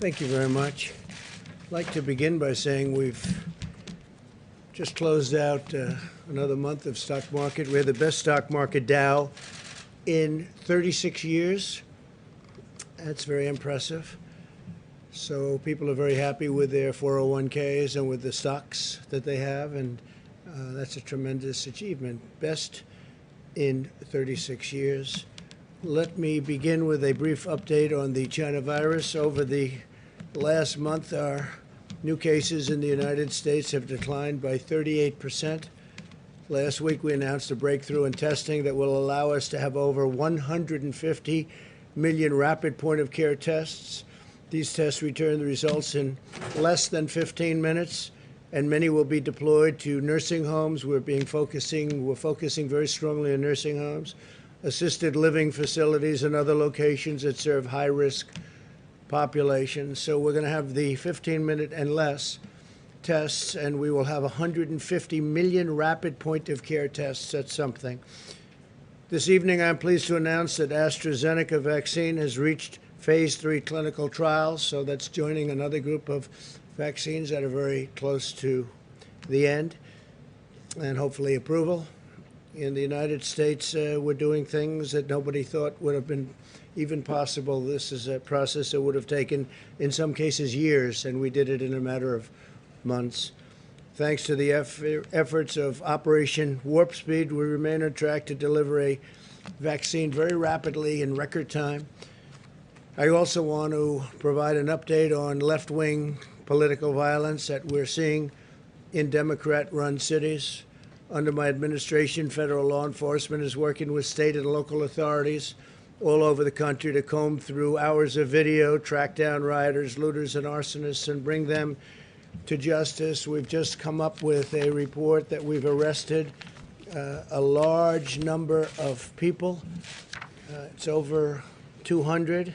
Thank you very much. I'd like to begin by saying we've just closed out another month of stock market. We had the best stock market Dow in 36 years. That's very impressive. So people are very happy with their 401ks and with the stocks that they have, and that's a tremendous achievement. Best in 36 years. Let me begin with a brief update on the China virus. Over the last month, our new cases in the United States have declined by 38%. Last week, we announced a breakthrough in testing that will allow us to have over 150 million rapid point-of-care tests. These tests return the results in less than 15 minutes, and many will be deployed to nursing homes. We're focusing very strongly on nursing homes, assisted living facilities, and other locations that serve high-risk populations. So we're going to have the 15-minute and less tests, and we will have 150 million rapid point-of-care tests. That's something. This evening, I'm pleased to announce that AstraZeneca vaccine has reached phase 3 clinical trials, so that's joining another group of vaccines that are very close to the end and hopefully approval. In the United States, we're doing things that nobody thought would have been even possible. This is a process that would have taken, in some cases, years, and we did it in a matter of months. Thanks to the efforts of Operation Warp Speed, we remain on track to deliver a vaccine very rapidly in record time. I also want to provide an update on left-wing political violence that we're seeing in Democrat-run cities. Under my administration, federal law enforcement is working with state and local authorities all over the country to comb through hours of video, track down rioters, looters, and arsonists, and bring them to justice. We've just come up with a report that we've arrested a large number of people. It's over 200.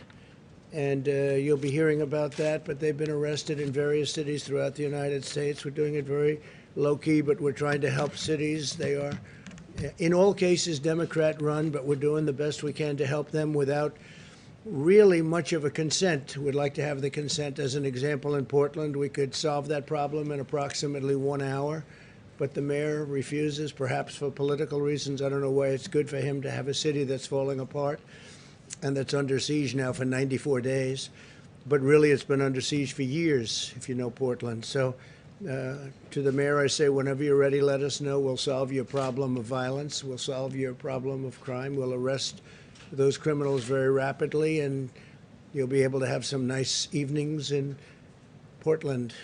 And you'll be hearing about that, but they've been arrested in various cities throughout the United States. We're doing it very low-key, but we're trying to help cities. They are, in all cases, Democrat-run, but we're doing the best we can to help them without really much of a consent. We'd like to have the consent. As an example, in Portland, we could solve that problem in approximately 1 hour, but the mayor refuses, perhaps for political reasons. I don't know why it's good for him to have a city that's falling apart and that's under siege now for 94 days. But really, it's been under siege for years, if you know Portland. So to the mayor, I say, whenever you're ready, let us know. We'll solve your problem of violence. We'll solve your problem of crime. We'll arrest those criminals very rapidly, and you'll be able to have some nice evenings in Portland.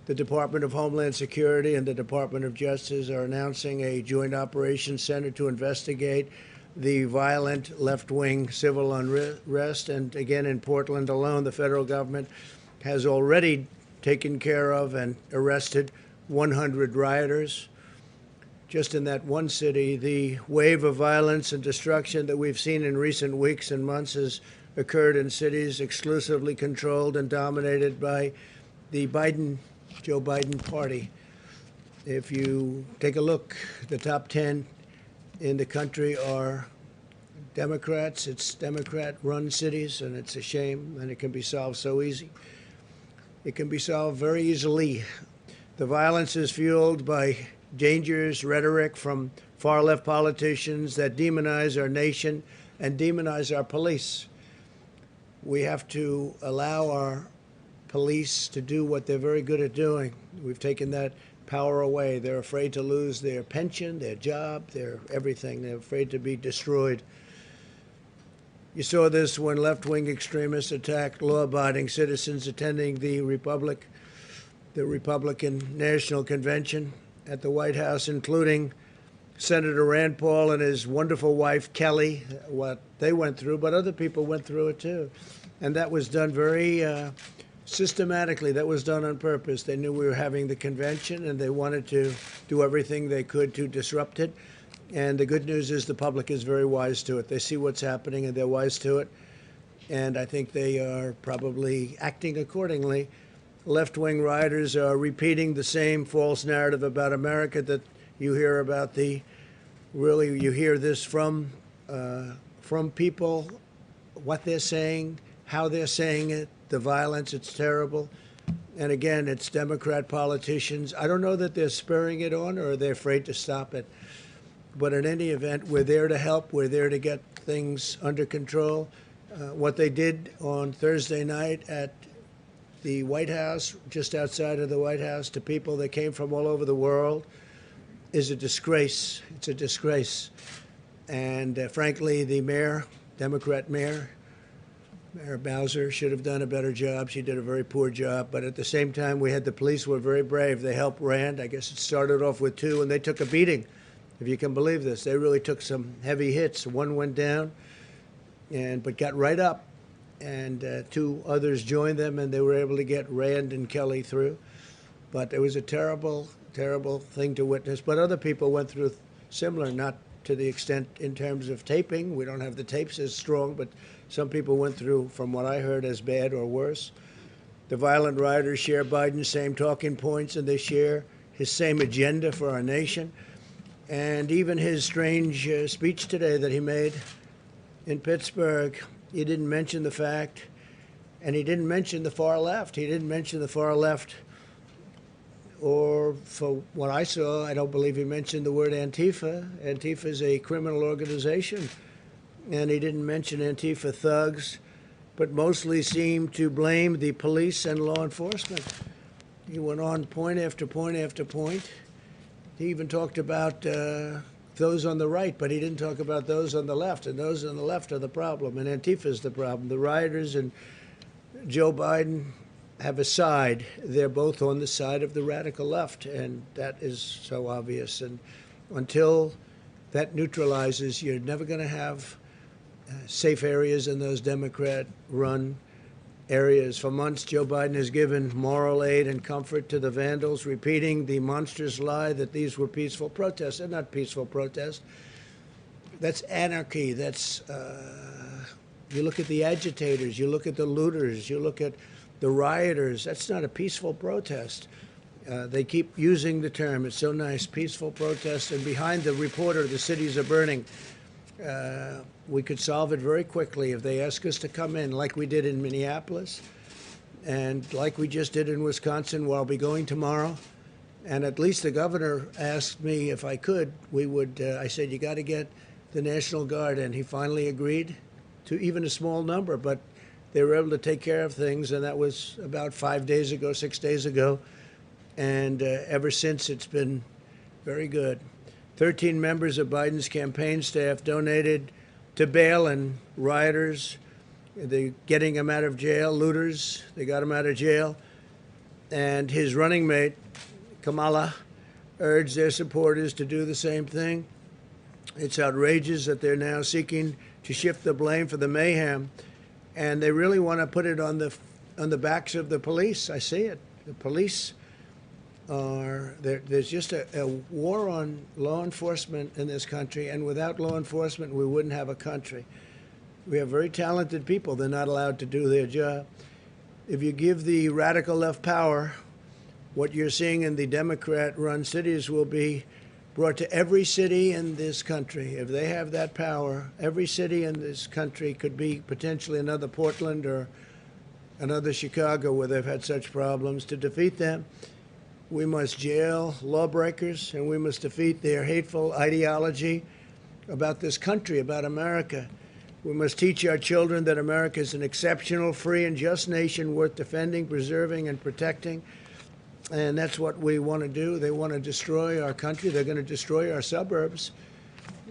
The Department of Homeland Security and the Department of Justice are announcing a joint operations center to investigate the violent left-wing civil unrest. And again, in Portland alone, the federal government has already taken care of and arrested 100 rioters. Just in that one city, the wave of violence and destruction that we've seen in recent weeks and months has occurred in cities exclusively controlled and dominated by the Joe Biden party. If you take a look, the top 10 in the country are Democrats. It's Democrat-run cities, and it's a shame, and it can be solved so easy. It can be solved very easily. The violence is fueled by dangerous rhetoric from far-left politicians that demonize our nation and demonize our police. We have to allow our police to do what they're very good at doing. We've taken that power away. They're afraid to lose their pension, their job, their everything. They're afraid to be destroyed. You saw this when left-wing extremists attacked law-abiding citizens attending the Republican National Convention at the White House, including Senator Rand Paul and his wonderful wife, Kelly, what they went through, but other people went through it too. And that was done very systematically. That was done on purpose. They knew we were having the convention, and they wanted to do everything they could to disrupt it. And the good news is the public is very wise to it. They see what's happening, and they're wise to it. And I think they are probably acting accordingly. Left-wing rioters are repeating the same false narrative about America that you hear about. You hear this from people, what they're saying, how they're saying it, the violence. It's terrible. And again, it's Democrat politicians. I don't know that they're spurring it on or they're afraid to stop it. But in any event, we're there to help. We're there to get things under control. What they did on Thursday night at the White House, just outside of the White House, to people that came from all over the world is a disgrace. It's a disgrace. And frankly, the mayor, Democrat mayor, Mayor Bowser, should have done a better job. She did a very poor job. But at the same time, we had the police were very brave. They helped Rand. I guess it started off with 2, and they took a beating, if you can believe this. They really took some heavy hits. 1 went down, but got right up. And 2 others joined them, and they were able to get Rand and Kelly through. But it was a terrible, terrible thing to witness. But other people went through similar, not to the extent in terms of taping. We don't have the tapes as strong, but some people went through, from what I heard, as bad or worse. The violent rioters share Biden's same talking points, and they share his same agenda for our nation. And even his strange speech today that he made in Pittsburgh, he didn't mention the fact, and he didn't mention the far left. He didn't mention the far left, or for what I saw, I don't believe he mentioned the word Antifa. Antifa is a criminal organization, and he didn't mention Antifa thugs, but mostly seemed to blame the police and law enforcement. He went on point after point after point. He even talked about those on the right, but he didn't talk about those on the left, and those on the left are the problem, and Antifa is the problem. The rioters and Joe Biden have a side. They're both on the side of the radical left, and that is so obvious. And until that neutralizes, you're never going to have safe areas in those Democrat-run areas. For months, Joe Biden has given moral aid and comfort to the vandals, repeating the monstrous lie that these were peaceful protests. They're not peaceful protests. That's anarchy. That's you look at the agitators, you look at the looters, you look at the rioters. That's not a peaceful protest. They keep using the term. It's so nice, peaceful protest. And behind the reporter, the cities are burning. We could solve it very quickly if they ask us to come in, like we did in Minneapolis and like we just did in Wisconsin, where I'll be going tomorrow. And at least the governor asked me if I could, we would, I said, you got to get the National Guard. And he finally agreed to even a small number, but they were able to take care of things. And that was about 5 days ago, 6 days ago. And ever since, it's been very good. 13 members of Biden's campaign staff donated to bail and rioters. They're getting him out of jail, looters. They got him out of jail. And his running mate, Kamala, urged their supporters to do the same thing. It's outrageous that they're now seeking to shift the blame for the mayhem. And they really want to put it on the backs of the police. I see it. The police there's just a war on law enforcement in this country, and without law enforcement, we wouldn't have a country. We have very talented people. They're not allowed to do their job. If you give the radical left power, what you're seeing in the Democrat-run cities will be brought to every city in this country. If they have that power, every city in this country could be potentially another Portland or another Chicago where they've had such problems. To defeat them, we must jail lawbreakers, and we must defeat their hateful ideology about this country, about America. We must teach our children that America is an exceptional, free, and just nation worth defending, preserving, and protecting. And that's what we want to do. They want to destroy our country. They're going to destroy our suburbs.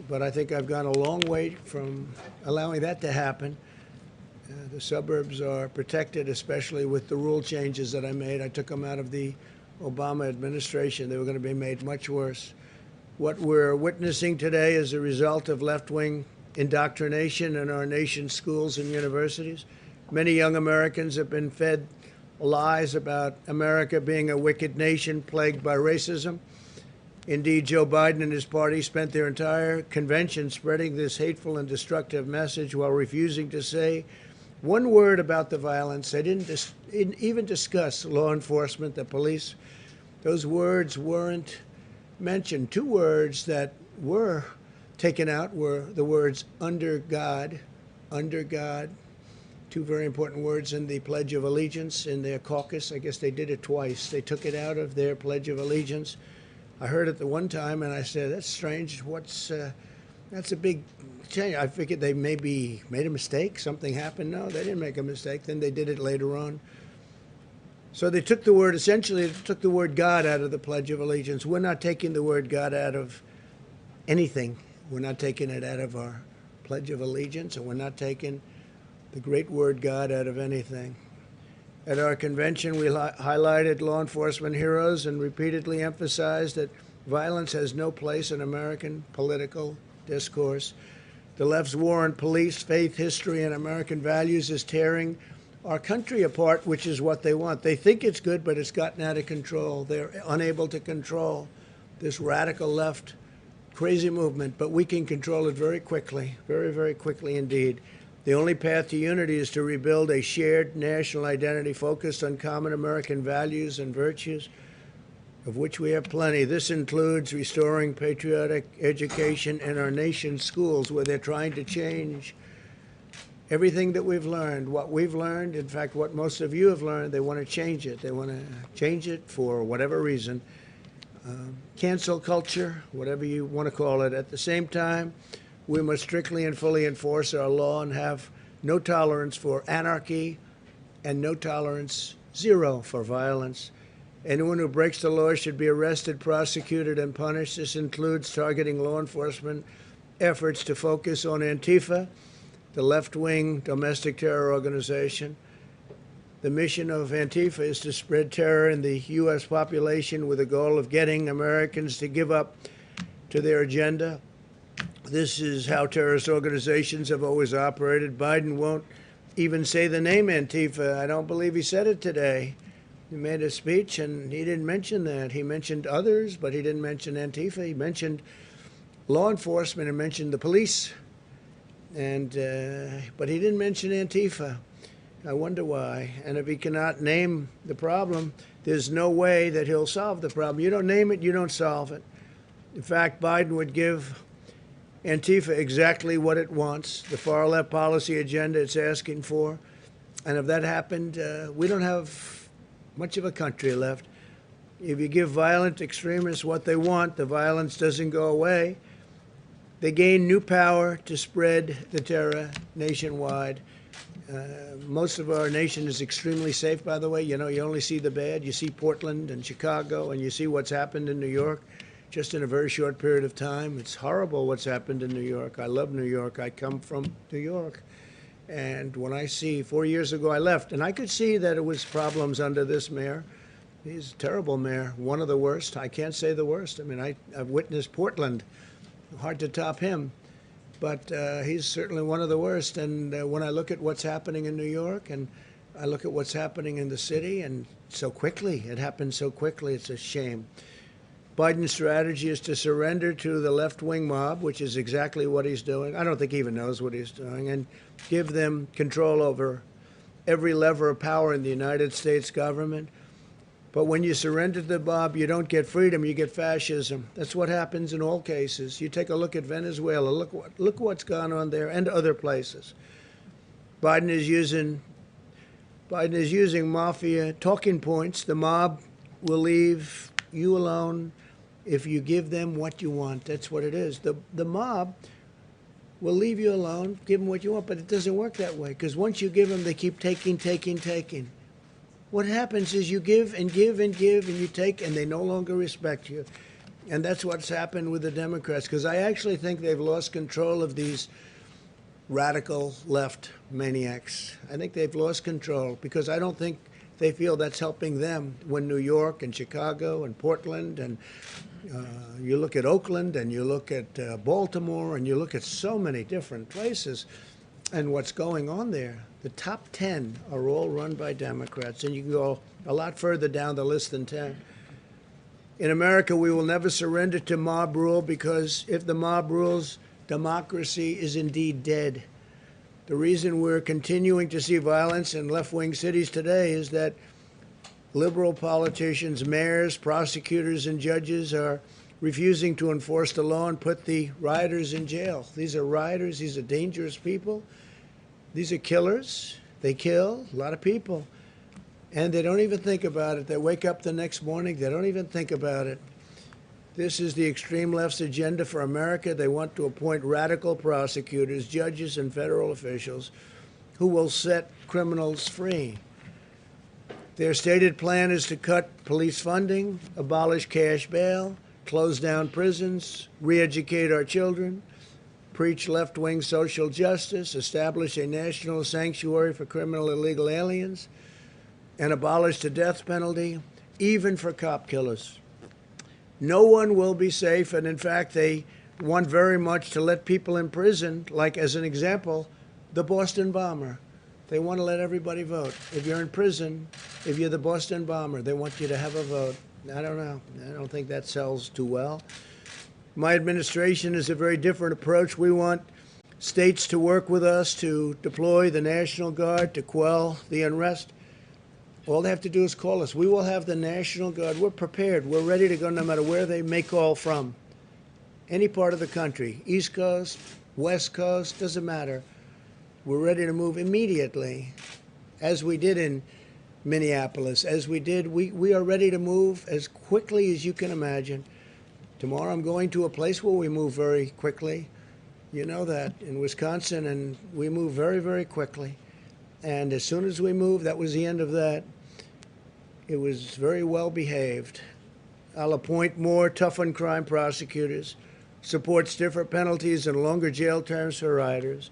But I think I've gone a long way from allowing that to happen. The suburbs are protected, especially with the rule changes that I made. I took them out of the Obama administration. They were going to be made much worse. What we're witnessing today is a result of left-wing indoctrination in our nation's schools and universities. Many young Americans have been fed lies about America being a wicked nation plagued by racism. Indeed, Joe Biden and his party spent their entire convention spreading this hateful and destructive message while refusing to say one word about the violence. They didn't even discuss law enforcement, the police. Those words weren't mentioned. 2 words that were taken out were the words under God, two very important words in the Pledge of Allegiance in their caucus. I guess they did it twice. They took it out of their Pledge of Allegiance. I heard it the one time, and I said, that's strange. That's a big change. I figured they maybe made a mistake. Something happened. No, they didn't make a mistake. Then they did it later on. So they took the word, essentially, they took the word God out of the Pledge of Allegiance. We're not taking the word God out of anything. We're not taking it out of our Pledge of Allegiance, and we're not taking the great word God out of anything. At our convention, we highlighted law enforcement heroes and repeatedly emphasized that violence has no place in American political discourse. The left's war on police, faith, history, and American values is tearing our country apart, which is what they want. They think it's good, but it's gotten out of control. They're unable to control this radical left crazy movement, but we can control it very quickly, very, very quickly indeed. The only path to unity is to rebuild a shared national identity focused on common American values and virtues, of which we have plenty. This includes restoring patriotic education in our nation's schools, where they're trying to change everything that we've learned, what we've learned, in fact, what most of you have learned. They want to change it. They want to change it for whatever reason. Cancel culture, whatever you want to call it. At the same time, we must strictly and fully enforce our law and have no tolerance for anarchy and no tolerance, zero, for violence. Anyone who breaks the law should be arrested, prosecuted, and punished. This includes targeting law enforcement efforts to focus on Antifa, the left-wing domestic terror organization. The mission of Antifa is to spread terror in the U.S. population with the goal of getting Americans to give up to their agenda. This is how terrorist organizations have always operated. Biden won't even say the name Antifa. I don't believe he said it today. He made a speech, and he didn't mention that. He mentioned others, but he didn't mention Antifa. He mentioned law enforcement and mentioned the police, but he didn't mention Antifa. I wonder why. And if he cannot name the problem, there's no way that he'll solve the problem. You don't name it, you don't solve it. In fact, Biden would give Antifa exactly what it wants, the far-left policy agenda it's asking for. And if that happened, we don't have much of a country left. If you give violent extremists what they want, the violence doesn't go away. They gain new power to spread the terror nationwide. Most of our nation is extremely safe, by the way. You know, you only see the bad. You see Portland and Chicago, and you see what's happened in New York just in a very short period of time. It's horrible what's happened in New York. I love New York. I come from New York. And when I see, 4 years ago I left, and I could see that it was problems under this mayor. He's a terrible mayor, one of the worst. I can't say the worst. I mean, I've witnessed Portland. Hard to top him. But he's certainly one of the worst. And when I look at what's happening in New York, and I look at what's happening in the city, and so quickly, it happened so quickly, it's a shame. Biden's strategy is to surrender to the left-wing mob, which is exactly what he's doing. I don't think he even knows what he's doing, and give them control over every lever of power in the United States government. But when you surrender to the mob, you don't get freedom, you get fascism. That's what happens in all cases. You take a look at Venezuela, look what's gone on there, and other places. Biden is using mafia talking points. The mob will leave you alone if you give them what you want. That's what it is. The mob will leave you alone, give them what you want, but it doesn't work that way, because once you give them, they keep taking. What happens is you give and give and give, and you take, and they no longer respect you. And that's what's happened with the Democrats, because I actually think they've lost control of these radical left maniacs. I think they've lost control, because I don't think they feel that's helping them. When New York and Chicago and Portland, and you look at Oakland, and you look at Baltimore, and you look at so many different places, and what's going on there. The top 10 are all run by Democrats, and you can go a lot further down the list than 10. In America, we will never surrender to mob rule, because if the mob rules, democracy is indeed dead. The reason we're continuing to see violence in left-wing cities today is that liberal politicians, mayors, prosecutors, and judges are refusing to enforce the law and put the rioters in jail. These are rioters. These are dangerous people. These are killers. They kill a lot of people. And they don't even think about it. They wake up the next morning, they don't even think about it. This is the extreme left's agenda for America. They want to appoint radical prosecutors, judges, and federal officials who will set criminals free. Their stated plan is to cut police funding, abolish cash bail, close down prisons, re-educate our children, preach left-wing social justice, establish a national sanctuary for criminal illegal aliens, and abolish the death penalty, even for cop killers. No one will be safe, and in fact, they want very much to let people in prison, like as an example, the Boston bomber. They want to let everybody vote. If you're in prison, if you're the Boston bomber, they want you to have a vote. I don't know. I don't think that sells too well. My administration is a very different approach. We want states to work with us to deploy the National Guard to quell the unrest. All they have to do is call us. We will have the National Guard. We're prepared. We're ready to go no matter where they may call from. Any part of the country, East Coast, West Coast, doesn't matter. We're ready to move immediately, as we did in Minneapolis, as we did. We are ready to move as quickly as you can imagine. Tomorrow I'm going to a place where we move very quickly. You know that, in Wisconsin, and we move very, very quickly. And as soon as we move, that was the end of that. It was very well behaved. I'll appoint more tough-on-crime prosecutors, support stiffer penalties and longer jail terms for rioters,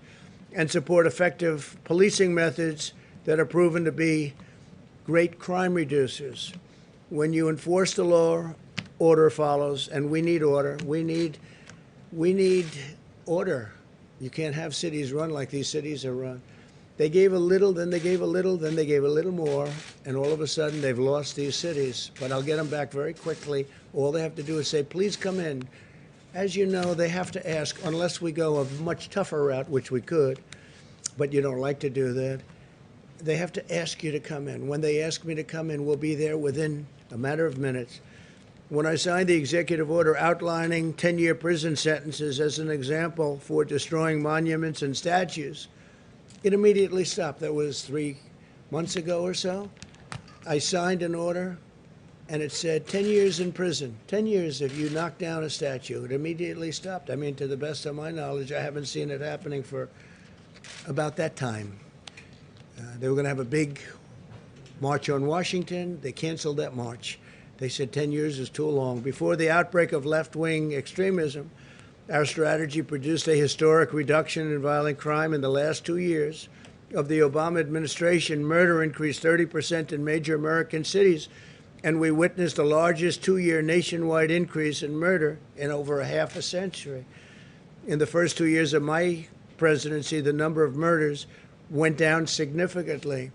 and support effective policing methods that are proven to be great crime reducers. When you enforce the law, order follows, and we need order. We need order. You can't have cities run like these cities are run. They gave a little, then they gave a little, then they gave a little more, and all of a sudden they've lost these cities. But I'll get them back very quickly. All they have to do is say, please come in. As you know, they have to ask, unless we go a much tougher route, which we could, but you don't like to do that. They have to ask you to come in. When they ask me to come in, we'll be there within a matter of minutes. When I signed the executive order outlining 10-year prison sentences as an example for destroying monuments and statues, it immediately stopped. That was 3 months ago or so. I signed an order, and it said 10 years in prison. 10 years if you knock down a statue. It immediately stopped. I mean, to the best of my knowledge, I haven't seen it happening for about that time. They were going to have a big march on Washington. They canceled that march. They said 10 years is too long. Before the outbreak of left-wing extremism, our strategy produced a historic reduction in violent crime. In the last 2 years of the Obama administration, murder increased 30% in major American cities, and we witnessed the largest 2-year nationwide increase in murder in over a half a century. In the first 2 years of my presidency, the number of murders went down significantly.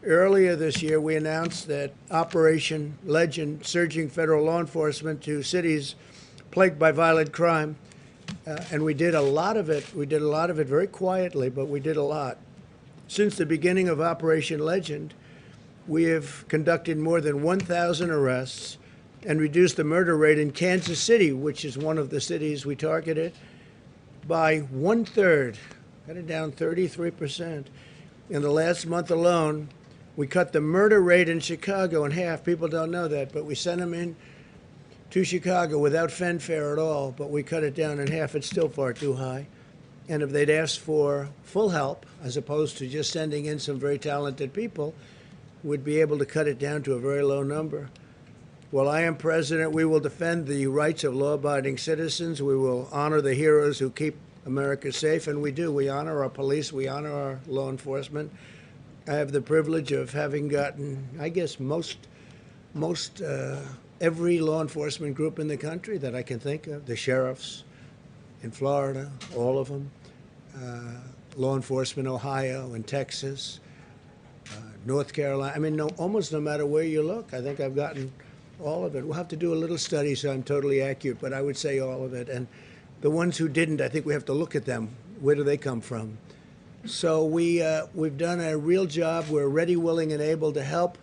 Earlier this year, we announced that Operation Legend, surging federal law enforcement to cities plagued by violent crime, and we did a lot of it. We did a lot of it very quietly, but we did a lot. Since the beginning of Operation Legend, we have conducted more than 1,000 arrests and reduced the murder rate in Kansas City, which is one of the cities we targeted, by 1/3. Got it down 33%. In the last month alone, we cut the murder rate in Chicago in half. People don't know that, but we sent them in to Chicago without fanfare at all, but we cut it down in half. It's still far too high. And if they'd asked for full help, as opposed to just sending in some very talented people, we'd be able to cut it down to a very low number. While I am president, we will defend the rights of law-abiding citizens. We will honor the heroes who keep America safe, and we do. We honor our police. We honor our law enforcement. I have the privilege of having gotten, I guess, most every law enforcement group in the country that I can think of. The sheriffs in Florida, all of them. Law enforcement Ohio and Texas, North Carolina. I mean, almost no matter where you look, I think I've gotten all of it. We'll have to do a little study so I'm totally accurate, but I would say all of it. And the ones who didn't, I think we have to look at them. Where do they come from? So we've done a real job. We're ready, willing, and able to help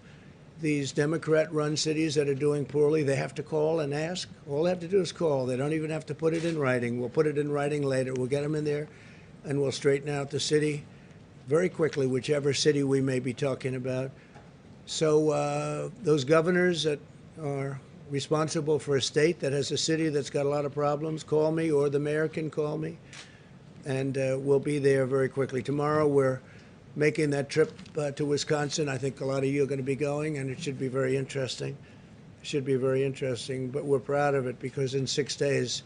these Democrat-run cities that are doing poorly. They have to call and ask. All they have to do is call. They don't even have to put it in writing. We'll put it in writing later. We'll get them in there, and we'll straighten out the city very quickly, whichever city we may be talking about. So those governors that are responsible for a state that has a city that's got a lot of problems, call me, or the mayor can call me, and we'll be there very quickly. Tomorrow we're making that trip to Wisconsin. I think a lot of you are going to be going, and it should be very interesting. It should be very interesting, but we're proud of it because in 6 days,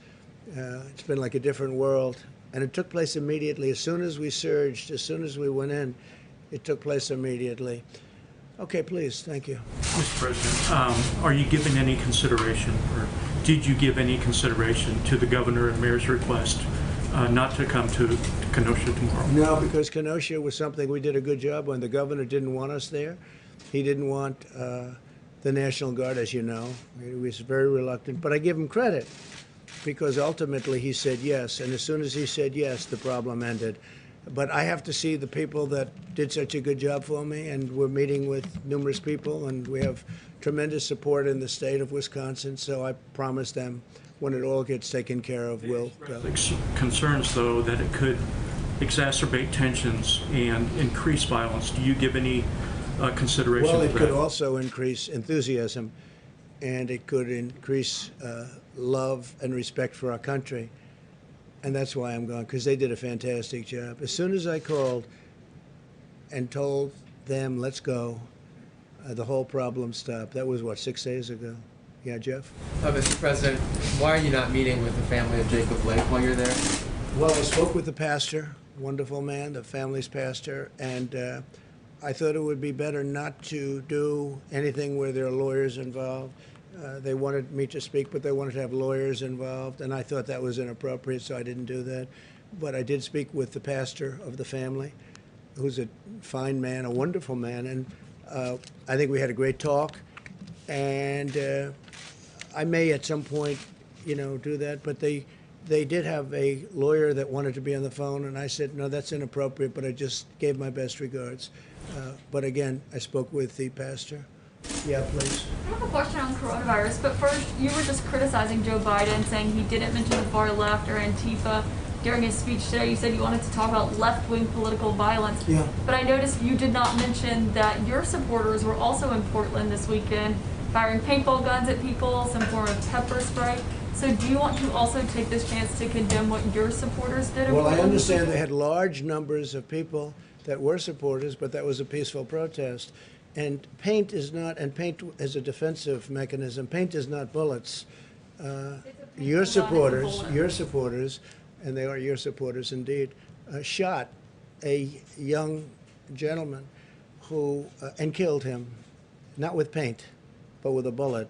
it's been like a different world. And it took place immediately. As soon as we surged, as soon as we went in, it took place immediately. Okay, please. Thank you. Mr. President, are you giving any consideration, or did you give any consideration to the governor and mayor's request not to come to Kenosha tomorrow? No, because Kenosha was something we did a good job on. The governor didn't want us there. He didn't want the National Guard, as you know. He was very reluctant. But I give him credit because ultimately he said yes. And as soon as he said yes, the problem ended. But I have to see the people that did such a good job for me, and we're meeting with numerous people, and we have tremendous support in the state of Wisconsin. So I promise them when it all gets taken care of, we'll go. Concerns, though, that it could exacerbate tensions and increase violence. Do you give any consideration to that? Well, it could also increase enthusiasm, and it could increase love and respect for our country. And that's why I'm going, because they did a fantastic job. As soon as I called and told them, let's go, the whole problem stopped. That was, what, 6 days ago? Yeah, Jeff? Mr. President, why are you not meeting with the family of Jacob Blake while you're there? Well, I spoke with the pastor, wonderful man, the family's pastor, and I thought it would be better not to do anything where there are lawyers involved. They wanted me to speak, but they wanted to have lawyers involved, and I thought that was inappropriate, so I didn't do that. But I did speak with the pastor of the family, who's a fine man, a wonderful man, and I think we had a great talk. And I may at some point, do that, but they did have a lawyer that wanted to be on the phone, and I said, no, that's inappropriate, but I just gave my best regards. But again, I spoke with the pastor. Yeah, please. I have a question on coronavirus, but first, you were just criticizing Joe Biden, saying he didn't mention the far left or Antifa during his speech today. You said you wanted to talk about left-wing political violence. Yeah. But I noticed you did not mention that your supporters were also in Portland this weekend, firing paintball guns at people, some form of pepper spray. So do you want to also take this chance to condemn what your supporters did in Well, I Portland? understand they had large numbers of people that were supporters, but that was a peaceful protest. And paint is not, and paint as a defensive mechanism, paint is not bullets. Your supporters, and they are your supporters indeed, shot a young gentleman who, and killed him, not with paint, but with a bullet.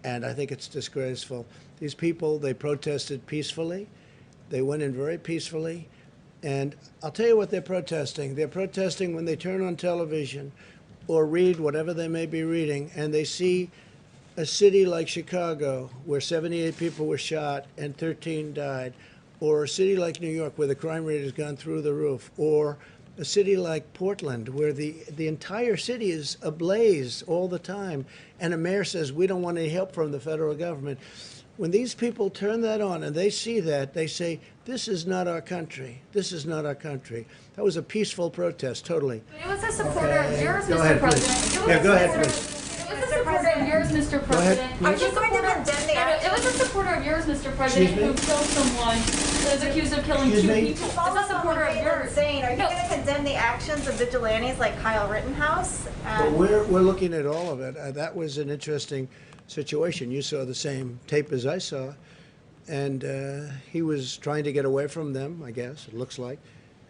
And I think it's disgraceful. These people, they protested peacefully. They went in very peacefully. And I'll tell you what they're protesting. They're protesting when they turn on television or read whatever they may be reading, and they see a city like Chicago where 78 people were shot and 13 died, or a city like New York where the crime rate has gone through the roof, or a city like Portland where the entire city is ablaze all the time, and a mayor says, we don't want any help from the federal government. When these people turn that on and they see that, they say, this is not our country. This is not our country. That was a peaceful protest, totally. It was a supporter of yours, Go Mr. ahead, President. please. Yeah, go ahead, please. It was a supporter of yours, Mr. President. please. Are you going to condemn the action? It was a supporter of yours, Mr. President, Excuse me? who killed someone that is accused of killing Excuse two me? people. It's a supporter of yours. Saying, are you No. going to condemn the actions of vigilantes like Kyle Rittenhouse? But we're looking at all of it. That was an interesting situation. You saw the same tape as I saw. And he was trying to get away from them, I guess, it looks like.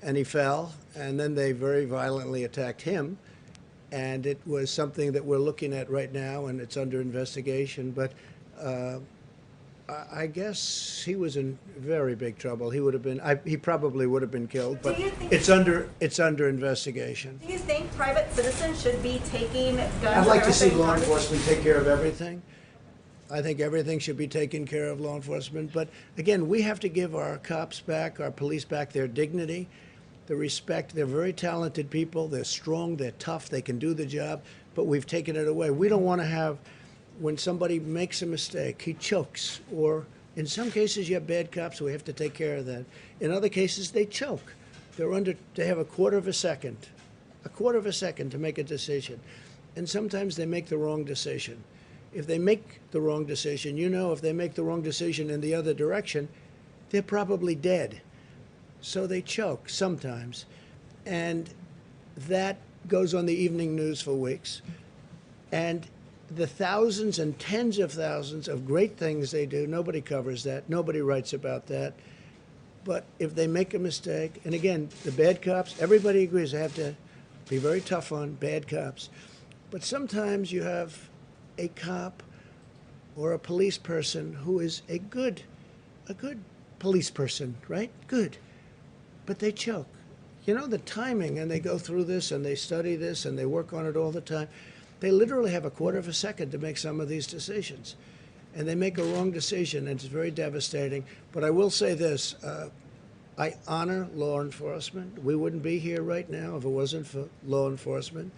And he fell. And then they very violently attacked him. And it was something that we're looking at right now, and it's under investigation. But I guess he was in very big trouble. He would have been. He probably would have been killed. But Do you think- it's under investigation. Do you think private citizens should be taking guns? I'd like to see or law everything? enforcement take care of everything. I think everything should be taken care of, law enforcement. But again, we have to give our cops back, our police back, their dignity, the respect. They're very talented people. They're strong. They're tough. They can do the job. But we've taken it away. We don't want to have, when somebody makes a mistake, he chokes. Or in some cases, you have bad cops, so we have to take care of that. In other cases, they choke. they have a quarter of a second to make a decision. And sometimes they make the wrong decision. If they make the wrong decision, if they make the wrong decision in the other direction, they're probably dead. So they choke sometimes. And that goes on the evening news for weeks. And the thousands and tens of thousands of great things they do, nobody covers that. Nobody writes about that. But if they make a mistake, and again, the bad cops, everybody agrees they have to be very tough on bad cops. But sometimes you have a cop or a police person who is a good police person, right? Good. But they choke. The timing, and they go through this and they study this and they work on it all the time. They literally have a quarter of a second to make some of these decisions. And they make a wrong decision, and it's very devastating. But I will say this, I honor law enforcement. We wouldn't be here right now if it wasn't for law enforcement.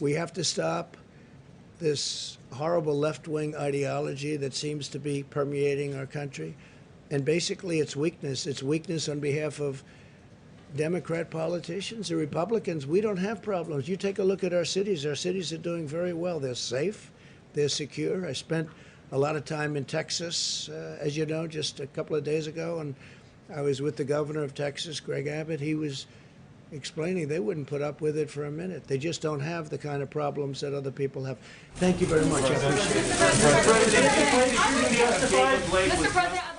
We have to stop this horrible left-wing ideology that seems to be permeating our country. And basically it's weakness. It's weakness on behalf of Democrat politicians. The Republicans, we don't have problems. You take a look at our cities. Our cities are doing very well. They're safe. They're secure. I spent a lot of time in Texas, as you know, just a couple of days ago, and I was with the governor of Texas, Greg Abbott. He was explaining they wouldn't put up with it for a minute. They just don't have the kind of problems that other people have. Thank you very much. I appreciate it. Mr. President,